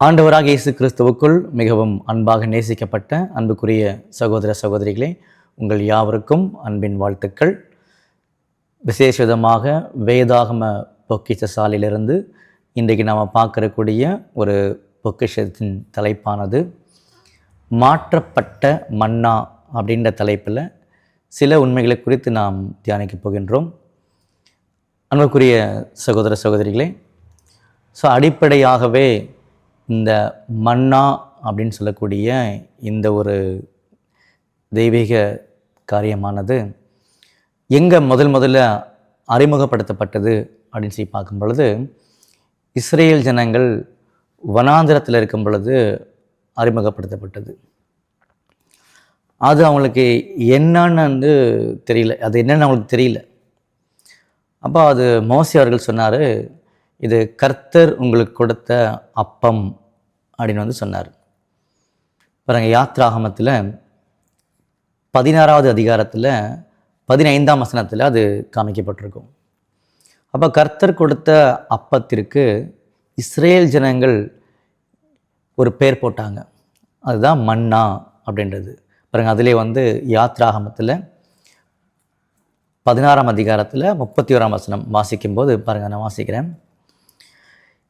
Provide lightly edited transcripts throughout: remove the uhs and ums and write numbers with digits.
ஆண்டவராக இயேசு கிறிஸ்துவுக்குள் மிகவும் அன்பாக நேசிக்கப்பட்ட அன்புக்குரிய சகோதர சகோதரிகளே, உங்கள் யாவருக்கும் அன்பின் வாழ்த்துக்கள். விசேஷமாக வேதாகம பொக்கிஷ சாலையிலிருந்து இன்றைக்கு நாம் பார்க்கக்கூடிய ஒரு பொக்கிஷத்தின் தலைப்பானது மாற்றப்பட்ட மன்னா அப்படின்ற தலைப்பில் சில உண்மைகளை குறித்து நாம் தியானிக்கப் போகின்றோம். அன்புக்குரிய சகோதர சகோதரிகளே, அடிப்படையாகவே இந்த மன்னா அப்படின்னு சொல்லக்கூடிய இந்த ஒரு தெய்வீக காரியமானது எங்கே முதல்ல அறிமுகப்படுத்தப்பட்டது அப்படின்னு சொல்லி பார்க்கும் பொழுது, இஸ்ரேல் ஜனங்கள் வனாந்திரத்தில் இருக்கும் பொழுது அறிமுகப்படுத்தப்பட்டது. அது அவங்களுக்கு என்னன்னு தெரியல, அது என்னன்னு அவங்களுக்கு தெரியல. அப்போ அது மோசே அவர்கள் சொன்னார், இது கர்த்தர் உங்களுக்கு கொடுத்த அப்பம் அப்படின்னு சொன்னார். பாருங்க, யாத்ராகமத்தில் 16வது அதிகாரத்தில் 15ஆம் வசனத்தில் அது காமிக்கப்பட்டிருக்கும். அப்போ கர்த்தர் கொடுத்த அப்பத்திற்கு இஸ்ரேல் ஜனங்கள் ஒரு பேர் போட்டாங்க, அதுதான் மன்னா அப்படின்றது. பாருங்க, அதிலே யாத்ராகமத்தில் 16ஆம் அதிகாரத்தில் 31ஆம் வசனம் வாசிக்கும்போது பாருங்கள், நான் வாசிக்கிறேன்.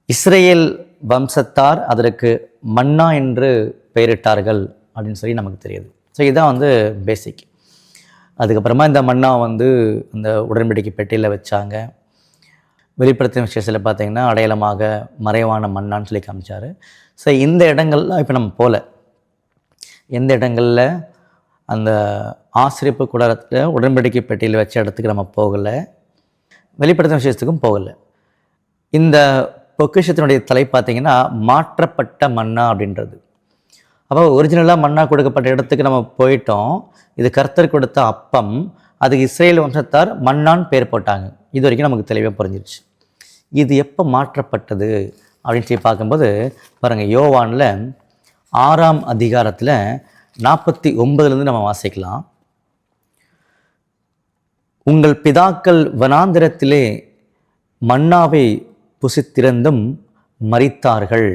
இஸ்ரேல் வம்சத்தார் அதற்கு மன்னா என்று பெயரிட்டார்கள் அப்படின்னு சொல்லி நமக்கு தெரியுது. இதுதான் பேசிக். அதுக்கப்புறமா இந்த மன்னா அந்த உடன்படிக்கை பெட்டியில் வச்சாங்க. வெளிப்படுத்தின விசேஷத்தில் பார்த்திங்கன்னா அடையாளமாக மறைவான மன்னான்னு சொல்லி காமிச்சார். இந்த இடங்கள்லாம் இப்போ நம்ம போகல. எந்த இடங்களில் அந்த ஆசிரியப்பு கூடாரத்தில் உடன்படிக்கை பெட்டியில் வச்ச இடத்துக்கு நம்ம போகலை, வெளிப்படுத்தின விசேஷத்துக்கும் போகலை. இந்த பொக்கிஷத்தினுடைய தலை பார்த்திங்கன்னா மாற்றப்பட்ட மன்னா அப்படின்றது. அப்போ ஒரிஜினலாக மன்னா கொடுக்கப்பட்ட இடத்துக்கு நம்ம போயிட்டோம். இது கர்த்தர் கொடுத்த அப்பம், அதுக்கு இஸ்ரேல் வம்சத்தார் மன்னான்னு பேர் போட்டாங்க. இது வரைக்கும் நமக்கு தெளிவாக புரிஞ்சிருச்சு. இது எப்போ மாற்றப்பட்டது அப்படின்னு சொல்லி பார்க்கும்போது பாருங்கள், யோவானில் 6ஆம் அதிகாரத்தில் 49 நம்ம வாசிக்கலாம். உங்கள் பிதாக்கள் வனாந்திரத்திலே மன்னாவை புசித்திருந்தும் மரித்தார்கள்.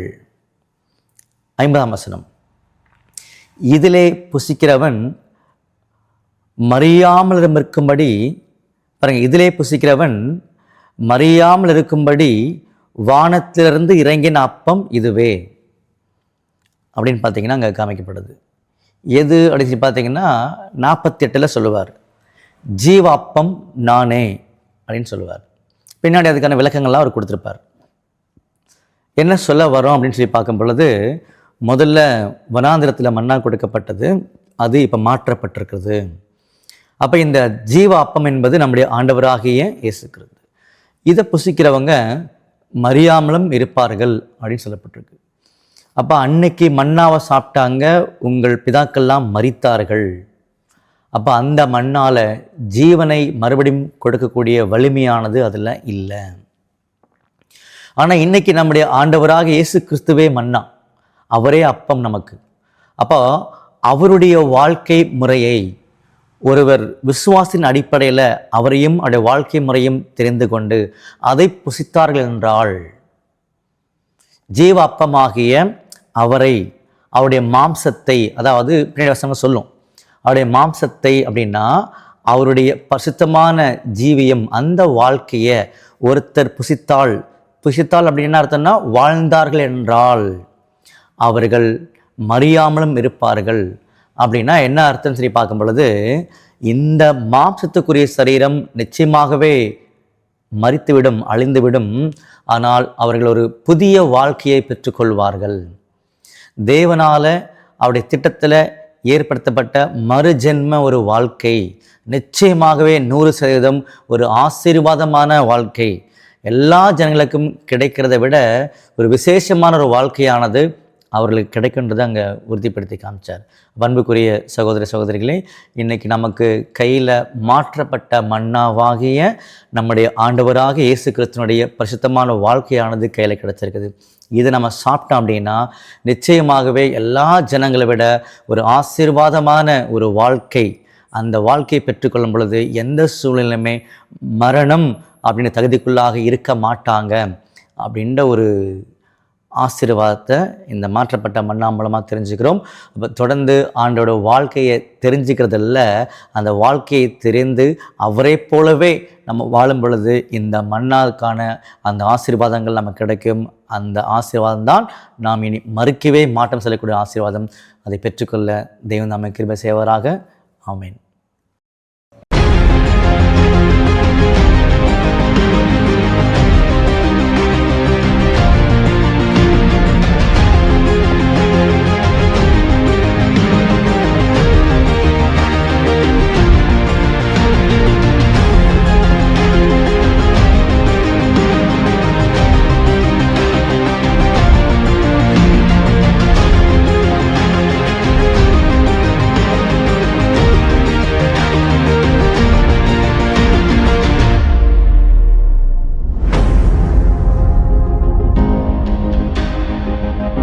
50ஆம் வசனம், இதிலே புசிக்கிறவன் மறியாமல் இருக்கும்படி, பாருங்க, இதிலே புசிக்கிறவன் மறியாமல் இருக்கும்படி வானத்திலிருந்து இறங்கின அப்பம் இதுவே அப்படின்னு பார்த்தீங்கன்னா அங்கே காமிக்கப்படுது. எது அப்படின்னு பார்த்தீங்கன்னா 48 சொல்லுவார், ஜீவாப்பம் நானே அப்படின்னு சொல்லுவார். பின்னாடி அதுக்கான விளக்கங்கள்லாம் அவர் கொடுத்துருப்பார். என்ன சொல்ல வரோம் அப்படின்னு சொல்லி பார்க்கும் பொழுது, முதல்ல வனாந்திரத்தில் மன்னா கொடுக்கப்பட்டது, அது இப்போ மாற்றப்பட்டிருக்கிறது. அப்போ இந்த ஜீவ அப்பம் என்பது நம்முடைய ஆண்டவராகிய இயேசு கிறிஸ்து. இதை புசிக்கிறவங்க மறியாமலும் இருப்பார்கள் அப்படின்னு சொல்லப்பட்டிருக்கு. அப்போ அன்னைக்கு மன்னாவை சாப்பிட்டாங்க, உங்கள் பிதாக்கள்லாம் மரித்தார்கள். அப்போ அந்த மண்ணால் ஜீவனை மறுபடியும் கொடுக்கக்கூடிய வலிமையானது அதில் இல்லை. ஆனால் இன்றைக்கி நம்முடைய ஆண்டவராக இயேசு கிறிஸ்துவே மன்னா, அவரே அப்பம் நமக்கு. அப்போ அவருடைய வாழ்க்கை முறையை ஒருவர் விசுவாசின் அடிப்படையில் அவரையும் அவருடைய வாழ்க்கை முறையும் தெரிந்து கொண்டு அதை புசித்தார்கள் என்றால், ஜீவ அப்பமாகிய அவரை, அவருடைய மாம்சத்தை, அதாவது பின்னாடி வசனம் சொல்லும், அவருடைய மாம்சத்தை அப்படின்னா அவருடைய பரிசுத்தமான ஜீவியம், அந்த வாழ்க்கையை ஒருத்தர் புசித்தால் அப்படின்னு என்ன அர்த்தம்னா, வாழ்ந்தார்கள் என்றால் அவர்கள் மறியாமலும் இருப்பார்கள். அப்படின்னா என்ன அர்த்தம் சொல்லி பார்க்கும் பொழுது, இந்த மாம்சத்துக்குரிய சரீரம் நிச்சயமாகவே மரித்துவிடும், அழிந்துவிடும். ஆனால் அவர்கள் ஒரு புதிய வாழ்க்கையை பெற்றுக்கொள்வார்கள். தேவனால் அவருடைய திட்டத்தில் ஏற்படுத்தப்பட்ட மறுஜென்ம ஒரு வாழ்க்கை, நிச்சயமாகவே 100% ஒரு ஆசீர்வாதமான வாழ்க்கை, எல்லா ஜனங்களுக்கும் கிடைக்கிறத விட ஒரு விசேஷமான ஒரு வாழ்க்கையானது அவர்களுக்கு கிடைக்கின்றதை அங்கே உறுதிப்படுத்தி காமிச்சார். அன்புக்குரிய சகோதர சகோதரிகளே, இன்றைக்கி நமக்கு கையில் மாற்றப்பட்ட மன்னாவாகிய நம்முடைய ஆண்டவராக இயேசு கிறிஸ்துனுடைய பரிசுத்தமான வாழ்க்கையானது கையில் கிடச்சிருக்குது. இதை நம்ம சாப்பிட்டோம் அப்படின்னா நிச்சயமாகவே எல்லா ஜனங்களை விட ஒரு ஆசீர்வாதமான ஒரு வாழ்க்கை, அந்த வாழ்க்கையை பெற்றுக்கொள்ளும் பொழுது எந்த சூழ்நிலையுமே மரணம் அப்படின்னு தகுதிக்குள்ளாக இருக்க மாட்டாங்க அப்படின்ற ஒரு ஆசீர்வாதத்தை இந்த மாற்றப்பட்ட மன்னா மூலமாக தெரிஞ்சுக்கிறோம். அப்போ தொடர்ந்து ஆண்டோட வாழ்க்கையை தெரிஞ்சுக்கிறதில்ல, அந்த வாழ்க்கையை தெரிந்து அவரை போலவே நம்ம வாழும் பொழுது இந்த மன்னாவுக்கான அந்த ஆசீர்வாதங்கள் நமக்கு கிடைக்கும். அந்த ஆசீர்வாதம் தான் நாம் இனி மறுக்கவே மாற்றம் செல்லக்கூடிய ஆசீர்வாதம். அதை பெற்றுக்கொள்ள தெய்வம் நம்மை கிருபை செய்வாராக. ஆமென்.